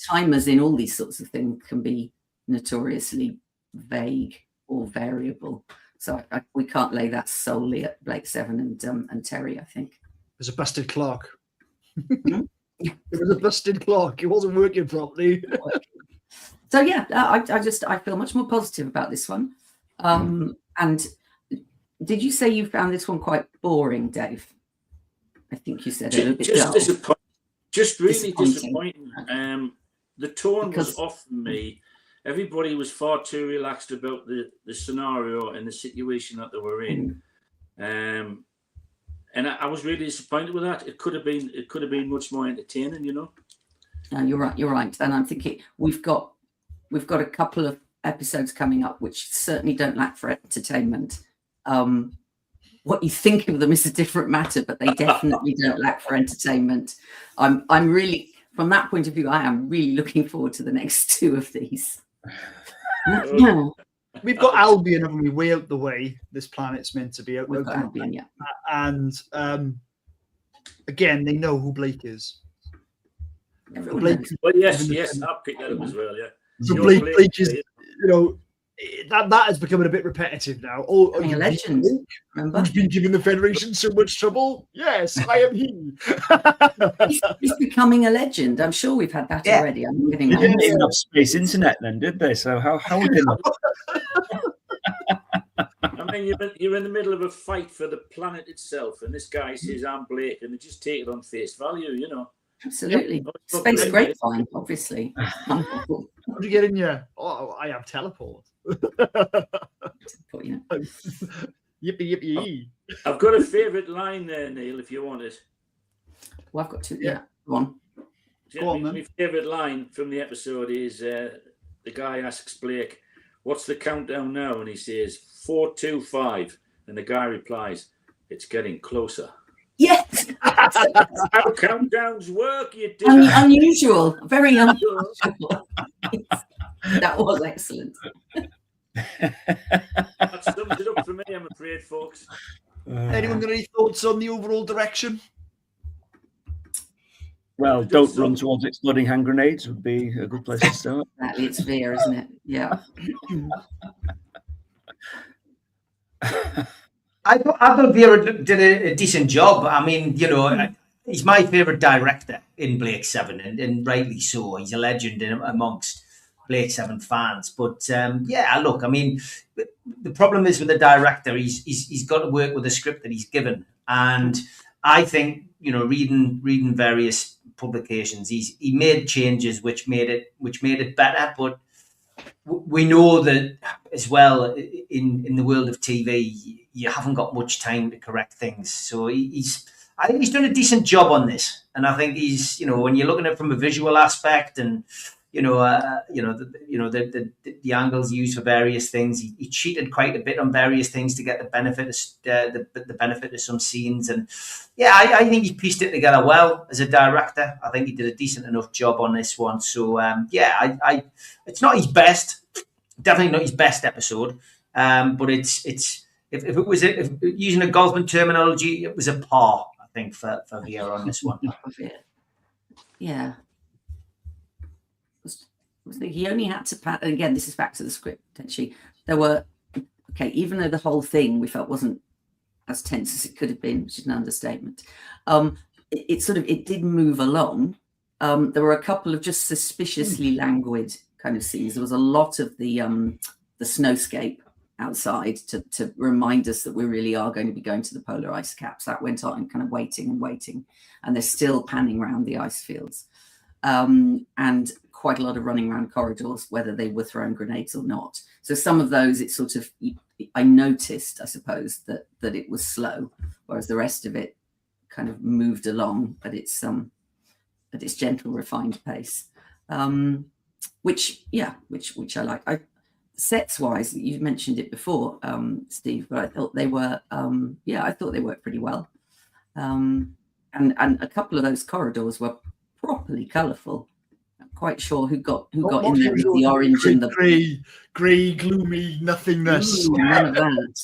timers in all these sorts of things can be notoriously vague or variable. So we can't lay that solely at Blake Seven and Terry, I think. It was a busted clock. It was a busted clock. It wasn't working properly. So yeah, I feel much more positive about this one. And did you say you found this one quite boring, Dave? I think you said a little bit dull. Just really disappointing. The tone was off for me. Everybody was far too relaxed about the scenario and the situation that they were in, and I was really disappointed with that. It could have been much more entertaining, No, you're right, and I'm thinking we've got a couple of episodes coming up which certainly don't lack for entertainment. What you think of them is a different matter, but they definitely don't lack for entertainment. I'm really, from that point of view, I am really looking forward to the next two of these. We've got Albion, haven't we? Way out the way. This planet's meant to be out. We've got Albion, yeah. And again, they know who Blake is. Blake, well, yes, I'll pick that up as well. Yeah. So Blake is, that is becoming a bit repetitive now. Oh, a legend. Remember? Who's been giving the Federation so much trouble? Yes, I am he. he's becoming a legend. I'm sure we've had that already. I'm giving they didn't even have space internet then, did they? So how would they know? I mean, you're in the middle of a fight for the planet itself, and this guy says, "I'm Blake," and they just take it on face value, Absolutely. Space grapevine, obviously. How do you get in here? Oh, I have teleport. Yippee. I've got a favourite line there, Neil, if you want it. Well, I've got two. Yeah, go on. My favourite line from the episode is the guy asks Blake, "What's the countdown now?" And he says, 425. And the guy replies, "It's getting closer." Yes. How countdowns work, you do. Unusual. Very unusual. That was excellent. That sums it up for me, I'm afraid, folks. Anyone got any thoughts on the overall direction? Well, don't run towards exploding hand grenades would be a good place to start. Exactly, it's Veer, isn't it? Yeah. I thought Vera did a decent job. I mean, you know, he's my favourite director in Blake Seven, and rightly so. He's a legend amongst Blake Seven fans. But yeah, look, I mean, the problem is with the director, he's got to work with the script that he's given, and I think, you know, reading various publications, he made changes which made it better. But we know that as well in the world of TV, you haven't got much time to correct things. So I think he's done a decent job on this, and I think he's, you know, when you're looking at it from a visual aspect, and the angles used for various things, he cheated quite a bit on various things to get the benefit of some scenes, and yeah, I think he pieced it together well as a director. I think he did a decent enough job on this one. So yeah, it's not his best, definitely not his best episode, but it's if it was using a golfman terminology, it was a par, I think, for Veer on this one. Yeah. He only had to pat, and again, this is back to the script, potentially. There were, okay, even though the whole thing we felt wasn't as tense as it could have been, which is an understatement, it did move along. There were a couple of just suspiciously languid kind of scenes. There was a lot of the snowscape outside to remind us that we really are going to be going to the polar ice caps. That went on kind of waiting, and they're still panning around the ice fields. And quite a lot of running around corridors, whether they were throwing grenades or not. So some of those, it sort of, I noticed, I suppose, that it was slow, whereas the rest of it kind of moved along at its gentle, refined pace. Which I like. Sets wise, you've mentioned it before, Steve, but I thought they were, I thought they worked pretty well. And a couple of those corridors were properly colourful. I'm quite sure who got in there with the orange and the grey, gloomy nothingness. Ooh,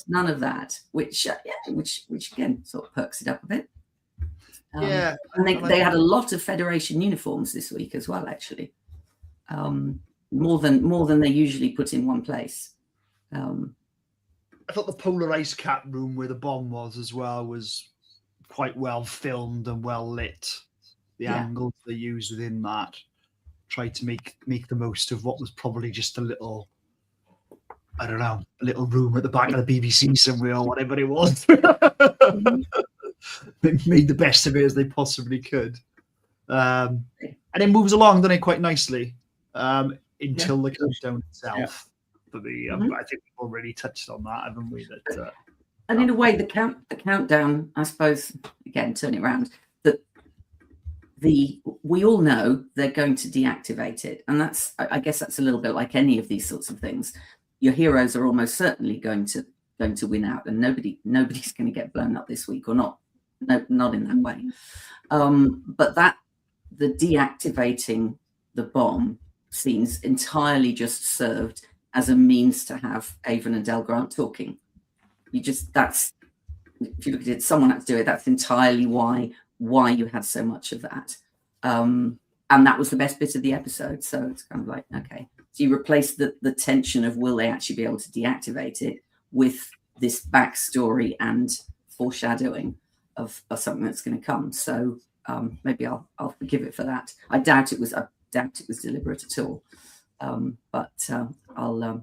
none of that. Which again sort of perks it up a bit. And they had a lot of Federation uniforms this week as well, actually. More than they usually put in one place. I thought the polar ice cap room where the bomb was as well was quite well filmed and well lit. The angles they used within that tried to make the most of what was probably just a little, I don't know, a little room at the back of the BBC somewhere or whatever it was. They made the best of it as they possibly could. And it moves along, doesn't it, quite nicely until the countdown itself. For the, I think we've already touched on that, haven't we? That, and in a way, the countdown, I suppose, again, turn it around, we all know they're going to deactivate it, and I guess that's a little bit like any of these sorts of things. Your heroes are almost certainly going to win out, and nobody's going to get blown up this week, or not in that way. But the deactivating the bomb scenes entirely just served as a means to have Avon and Del Grant talking. If you look at it, someone had to do it. That's entirely why you had so much of that. And that was the best bit of the episode. So it's kind of like, okay. So you replace the tension of will they actually be able to deactivate it with this backstory and foreshadowing of something that's going to come. So maybe I'll forgive it for that. I doubt it was deliberate at all. But I'll let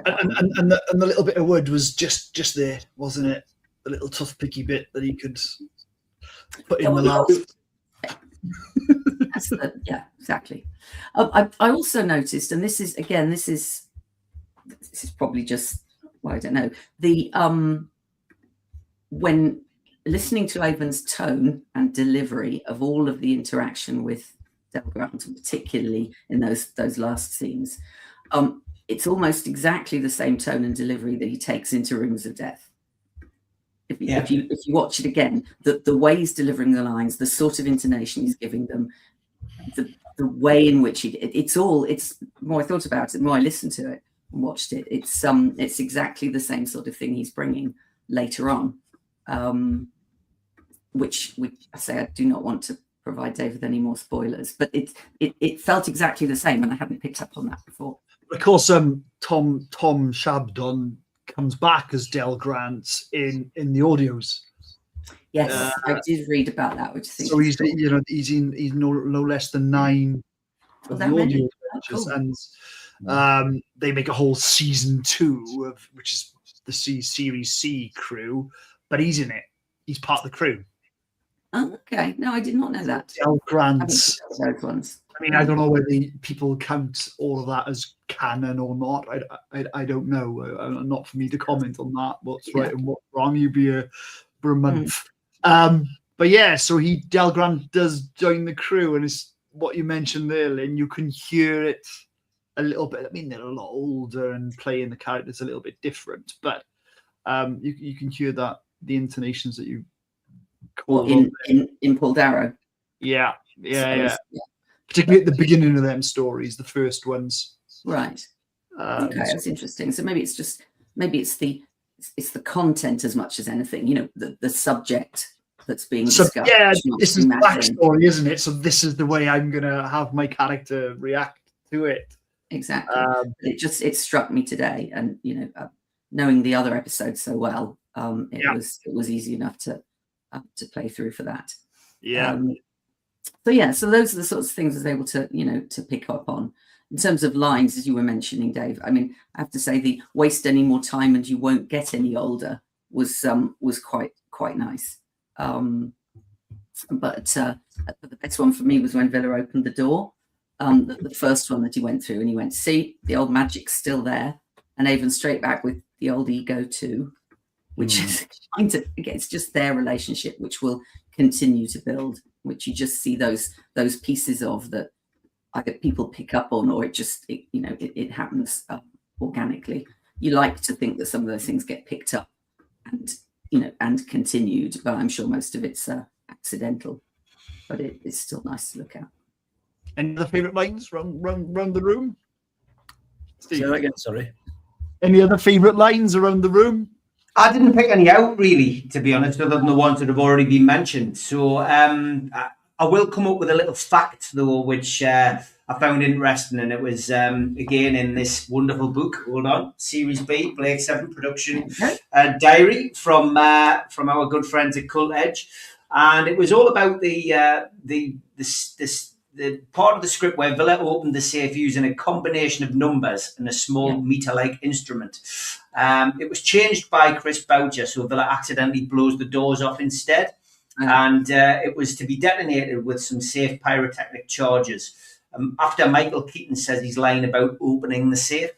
that and the little bit of wood was just there, wasn't it? The little toothpicky bit that he could put in the last. Yeah, exactly. I also noticed, and this is probably just, well, I don't know, the when listening to Avon's tone and delivery of all of the interaction with Del Grant, particularly in those last scenes, it's almost exactly the same tone and delivery that he takes into Rooms of Death. If you watch it again, the way he's delivering the lines, the sort of intonation he's giving them, the way in which it's the more I thought about it, the more I listened to it and watched it, it's exactly the same sort of thing he's bringing later on, which I say I do not want to provide David any more spoilers, but it felt exactly the same, and I hadn't picked up on that before. Of course, Tom Shabdon comes back as Del Grant in the audios. Yes, I did read about that, which I think so he's no less than 9 of the audio adventures, and they make a whole season 2 of which is the Series C crew, but he's in it. He's part of the crew. Oh, okay. No, I did not know that. Del Grant's. Those ones. I mean, I don't know whether people count all of that as canon or not. I don't know. Not for me to comment on that. What's right and what's wrong. You'd be a month. But yeah, so Del Grant does join the crew, and it's what you mentioned there, Lynn. You can hear it a little bit. I mean, they're a lot older and playing the characters a little bit different, but you can hear that the intonations that you call in Paul Darrow. Yeah. Particularly at the beginning of them stories, the first ones. Right. Okay, that's interesting. So maybe it's the content as much as anything. The subject that's being discussed. Yeah, this is backstory, isn't it? So this is the way I'm gonna have my character react to it. Exactly. It struck me today, and knowing the other episodes so well, it was easy enough to play through for that. Yeah. So those are the sorts of things I was able to to pick up on. In terms of lines, as you were mentioning, Dave, I mean, I have to say the waste any more time and you won't get any older was quite nice. But the best one for me was when Villa opened the door. The first one that he went through, and he went, see, the old magic's still there, and Avon straight back with the old ego too, which is kind of, again, it's just their relationship, which will continue to build, which you just see those pieces of that either people pick up on, or it happens organically. You like to think that some of those things get picked up and continued, but I'm sure most of it's accidental. But it's still nice to look at. Any other favourite lines round the room? Steve? Say that again, sorry. Any other favourite lines around the room? I didn't pick any out, really, to be honest, other than the ones that have already been mentioned. So I will come up with a little fact, though, which I found interesting, and it was, again, in this wonderful book. Hold on. Series B, Blake 7 production diary from our good friends at Cult Edge. And it was all about the part of the script where Villa opened the safe using a combination of numbers and a small meter-like instrument. It was changed by Chris Boucher, so Villa accidentally blows the doors off instead. And it was to be detonated with some safe pyrotechnic charges. After Michael Keaton says he's lying about opening the safe,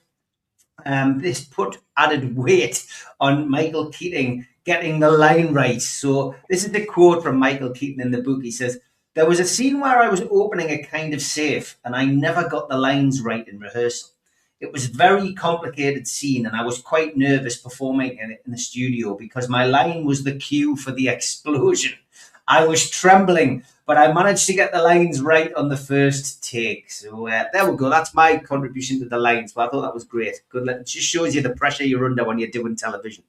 this put added weight on Michael Keaton getting the line right. So this is the quote from Michael Keaton in the book. He says, "There was a scene where I was opening a kind of safe and I never got the lines right in rehearsal. It was a very complicated scene and I was quite nervous performing in it in the studio because my line was the cue for the explosion. I was trembling, but I managed to get the lines right on the first take." So there we go. That's my contribution to the lines. But I thought that was great. Good. It just shows you the pressure you're under when you're doing television.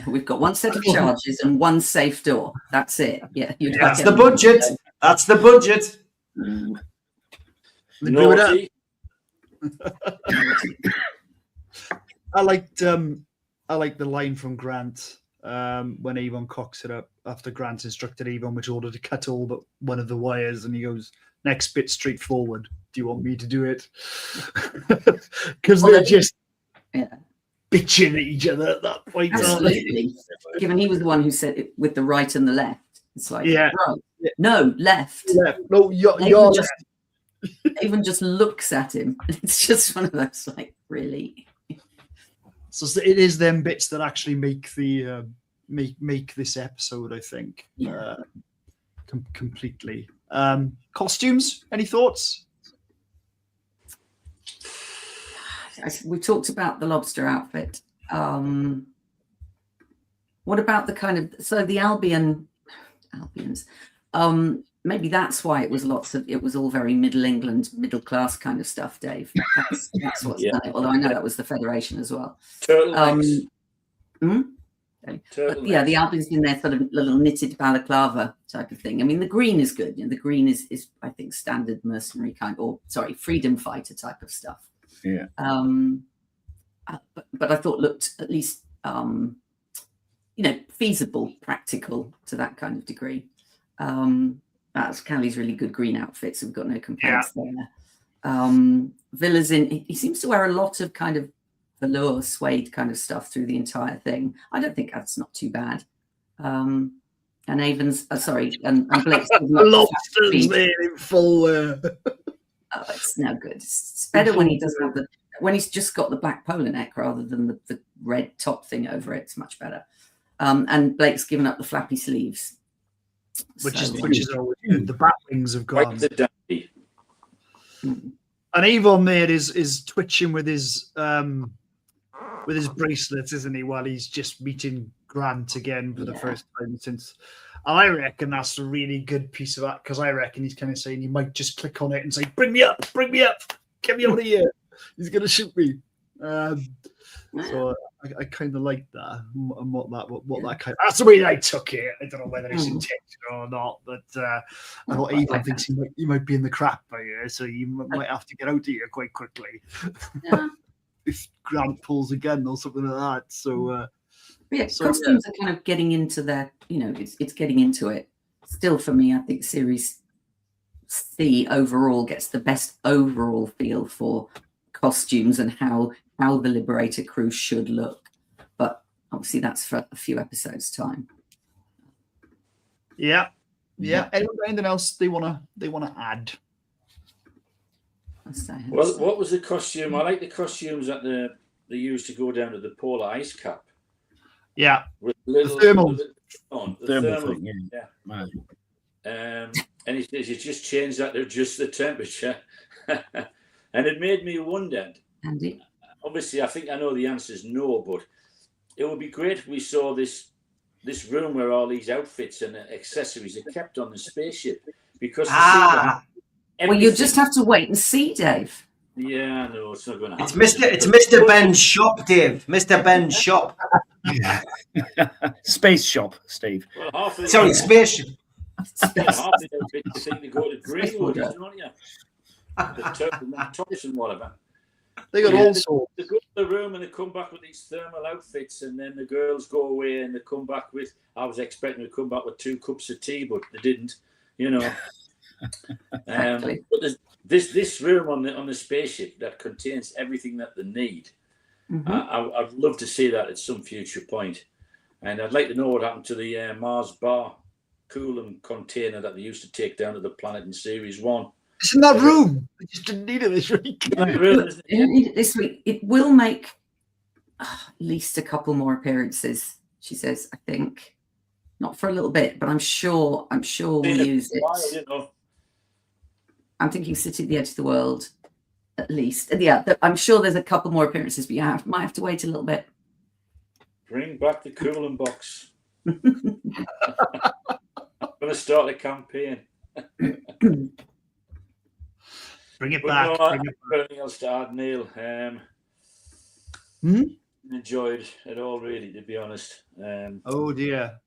We've got one set of charges and one safe door. That's it. Yeah, that's the budget. That's the budget. Naughty. I liked the line from Grant when Avon cocks it up after Grant instructed Avon which order to cut all but one of the wires, and he goes, "Next bit straightforward. Do you want me to do it?" Because they're just bitching at each other at that point. Absolutely. Given he was the one who said it with the right and the left. It's like, right. No, left. No, you're left. Even just looks at him. It's just one of those, like, really. So it is them bits that actually make the make this episode, I think, completely. Costumes, any thoughts? We talked about the lobster outfit. What about the kind of the Albions? maybe that's why it was all very Middle England, middle class kind of stuff, Dave. That's what's done it. Although I know that was the Federation as well. Turtlenecks. But yeah, the Albion's in their sort of little knitted balaclava type of thing. I mean, the green is good. The green is I think standard mercenary kind, freedom fighter type of stuff. Yeah. But I thought looked at least feasible, practical to that kind of degree. That's Callie's really good green outfits. We've got no complaints there. Villa's he seems to wear a lot of kind of velour suede kind of stuff through the entire thing. I don't think that's not too bad. And Avon's and Blake's lobsters there in full. Oh, it's no good. It's better when he doesn't have when he's just got the black polo neck rather than the red top thing over it. It's much better. And Blake's given up the flappy sleeves, which is always good. The bat wings have gone. And Avon there is twitching with his bracelets, isn't he? While he's just meeting Grant again for the first time since. And I reckon that's a really good piece of that, because I reckon he's kind of saying he might just click on it and say, bring me up, get me out of here. He's going to shoot me. So I kind of like that, and what that kind of, that's the way I took it. I don't know whether it's intentional or not, but I thought Avon thinks he might be in the crap by here, so you might have to get out of here quite quickly. Yeah. If Grant pulls again or something like that. So costumes are kind of getting into their, it's getting into it. Still, for me, I think Series C overall gets the best overall feel for costumes and how the Liberator crew should look. But obviously that's for a few episodes time. Yeah. Anything else they wanna add? Well, what was the costume? I like the costumes that they used to go down to the polar ice cap. Yeah, with the thermal thing. Yeah. And he says you just change that to adjust the temperature, and it made me wonder. Andy? Obviously, I think I know the answer is no, but it would be great if we saw this room where all these outfits and accessories are kept on the spaceship, because well, you'll just have to wait and see, Dave. Yeah, no, it's not going to happen. It's Mr. Ben's shop, Dave. Mr. Ben's shop. Space shop, Steve. Well, spaceship. Half the outfits think they go to Greenwood, don't you? The tops and whatever. They got all sorts. They go to the room and they come back with these thermal outfits, and then the girls go away and they come back with. I was expecting to come back with 2 cups of tea, but they didn't. Exactly. But there's this room on the spaceship that contains everything that they need. Mm-hmm. I'd love to see that at some future point, and I'd like to know what happened to the Mars bar coolant container that they used to take down to the planet in Series 1. It's in that room. They just didn't need it this week. This week it will make at least a couple more appearances. She says, I think, not for a little bit, but I'm sure we'll use it. I'm thinking City at the Edge of the World, at least. Yeah, I'm sure there's a couple more appearances, but you might have to wait a little bit. Bring back the coolant box. I'm going to start a campaign. Bring it back. No, anything else to add, Neil? Enjoyed it all, really, to be honest. Oh dear.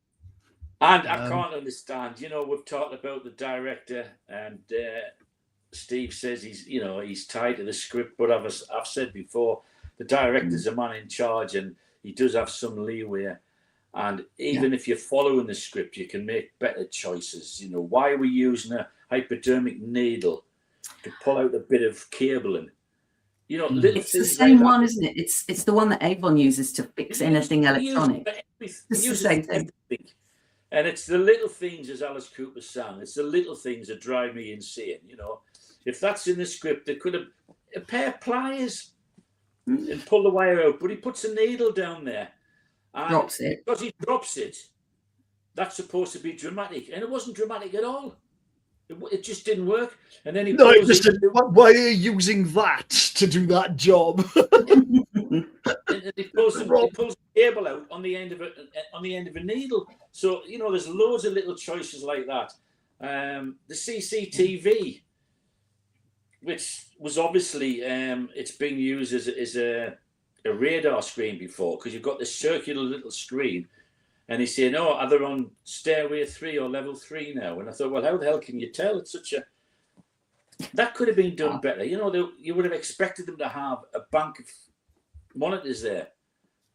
And I can't understand. We've talked about the director, and Steve says he's tied to the script. But I've said before, the director's a man in charge, and he does have some leeway. And even if you're following the script, you can make better choices. Why are we using a hypodermic needle to pull out a bit of cabling? It's the same one, isn't it? It's the one that Avon uses to fix anything electronic. It's the same thing. And it's the little things, as Alice Cooper sang, it's the little things that drive me insane. If that's in the script, they could have a pair of pliers and pull the wire out, but he puts a needle down there. And drops it. Because he drops it, that's supposed to be dramatic. And it wasn't dramatic at all. It just didn't work. And then why are you using that to do that job? He pulls the cable out on the end of a needle. So there's loads of little choices like that. the CCTV, which was obviously it's being used as a radar screen before, because you've got this circular little screen, and he's saying, "Oh, are they on stairway 3 or level 3 now?" And I thought, well, how the hell can you tell? It's such a that could have been done better. You know, you would have expected them to have a bank of monitors there,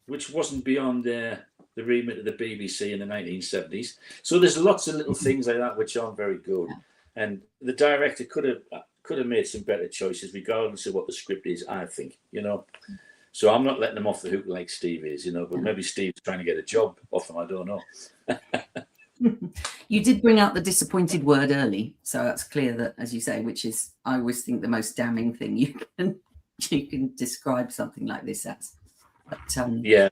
which wasn't beyond the remit of the BBC in the 1970s. So there's lots of little things like that which aren't very good, and the director could have made some better choices, regardless of what the script is. I think, you know. So I'm not letting them off the hook like Steve is, you know. But maybe Steve's trying to get a job off them. I don't know. You did bring out the disappointed word early, so that's clear that, as you say, which is, I always think, the most damning thing you can describe something like this as. But yeah.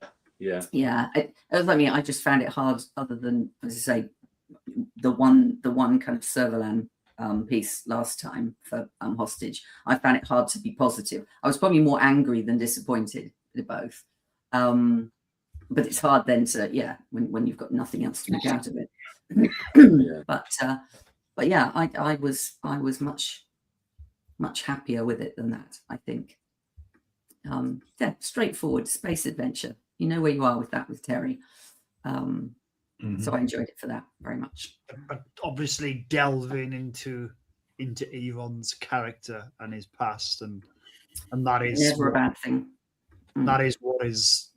I just found it hard. Other than, as I say, the one kind of Servalan piece last time for Hostage, I found it hard to be positive. I was probably more angry than disappointed with both. But it's hard then to, when you've got nothing else to make out of it. But yeah, I was much happier with it than that, I think. Straightforward space adventure. You know where you are with that with Terry. So I enjoyed it for that very much. But obviously delving into Avon's character and his past, and that is never a bad thing. That is what is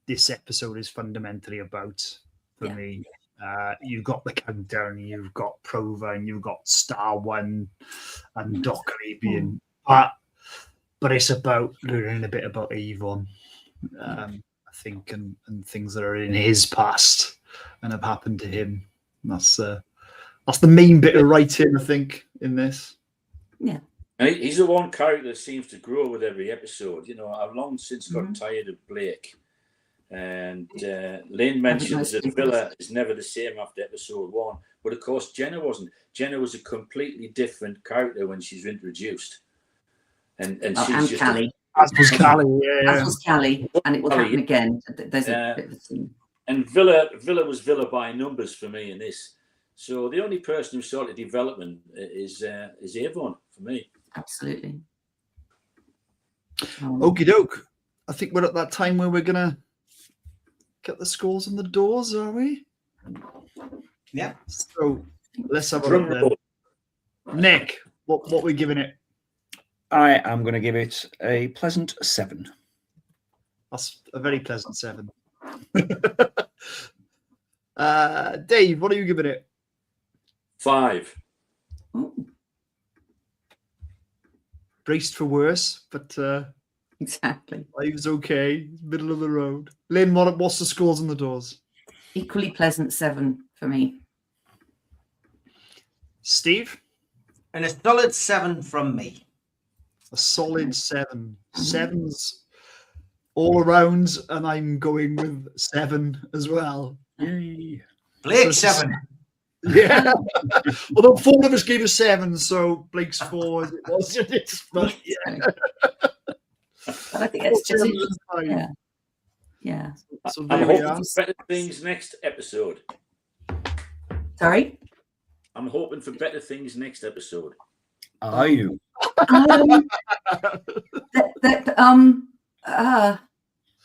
this episode is fundamentally about for me. You've got the countdown, you've got Prova, and you've got Star One and Doc Arabian. But it's about learning a bit about Avon, I think, and things that are in his past and have happened to him. That's the main bit of writing, I think, in this. Yeah. He's the one character that seems to grow with every episode. You know, I've long since got tired of Blake. And Lynn mentions that Villa is never the same after episode 1. But of course, Jenna wasn't. Jenna was a completely different character when she's introduced. And she's just Callie. As was Callie, As was Callie, and it will happen again. There's a bit of a theme. And Villa was Villa by numbers for me in this. So the only person who saw the development is Avon for me. Absolutely. Okie doke. I think we're at that time where we're gonna get the scores on the doors, are we? Yeah. So let's have a look then. Nick, what are we giving it? I am going to give it a pleasant 7. That's a very pleasant 7. Dave, what are you giving it? 5. Braced for worse, but exactly. Life's okay. Middle of the road. Lynn, what's the scores on the doors? Equally pleasant 7 for me. Steve? And a solid 7 from me. A solid 7. 7's all around, and I'm going with 7 as well. Yay. Blake, 7. Yeah. Although 4 of us gave us 7, so Blake's 4 as it was. But yeah. But I think it's just So I'm there we are. hoping for better things next episode. Sorry? I'm hoping for better things next episode. Are you?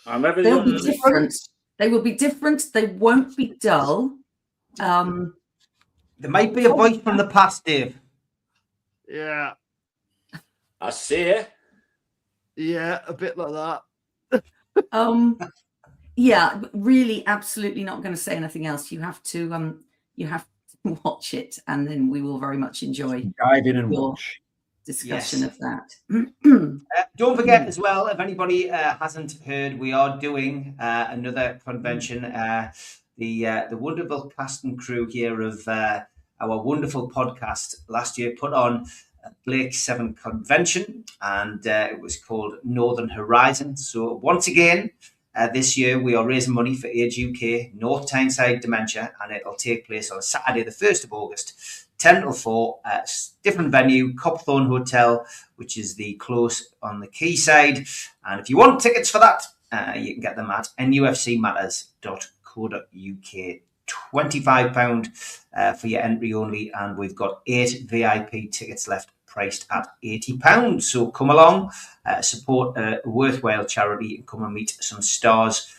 They'll be different. They will be different. They won't be dull. There might be a voice from the past, Dave. Yeah. I see it. Yeah, a bit like that. Yeah, really, absolutely not going to say anything else. You have to watch it, and then we will very much enjoy Dive in and your watch. discussion of that. Don't forget as well, if anybody hasn't heard, we are doing another convention. The wonderful cast and crew here of our wonderful podcast last year put on Blake 7 convention, and it was called Northern Horizon. So once again, this year we are raising money for Age UK North Tyneside Dementia, and it'll take place on Saturday the 1st of August, 10 till 4, different venue, Copthorne Hotel, which is the close on the quayside. And if you want tickets for that, you can get them at nufcmatters.co.uk. £25 for your entry only, and we've got 8 VIP tickets left, priced at £80. So come along, support a worthwhile charity, and come and meet some stars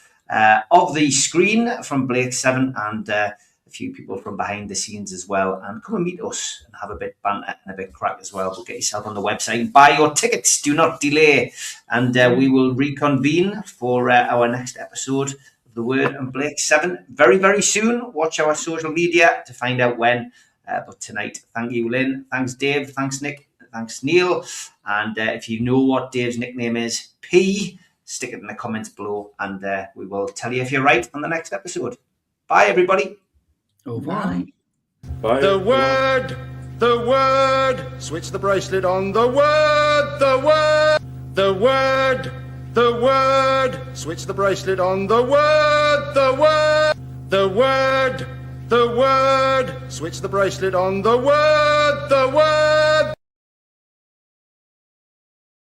of the screen from Blake 7 and a few people from behind the scenes as well, and come and meet us and have a bit banter and a bit crack as well. But get yourself on the website and buy your tickets. Do not delay, and we will reconvene for our next episode of The Word and Blake 7 very, very soon. Watch our social media to find out when. But tonight, thank you, Lynn. Thanks, Dave. Thanks, Nick. Thanks, Neil. And if you know what Dave's nickname is, P, stick it in the comments below, and we will tell you if you're right on the next episode. Bye, everybody. Over. Bye. Bye. The word, switch the bracelet on the word, the word, switch the bracelet on the word, the word, switch the bracelet on the word,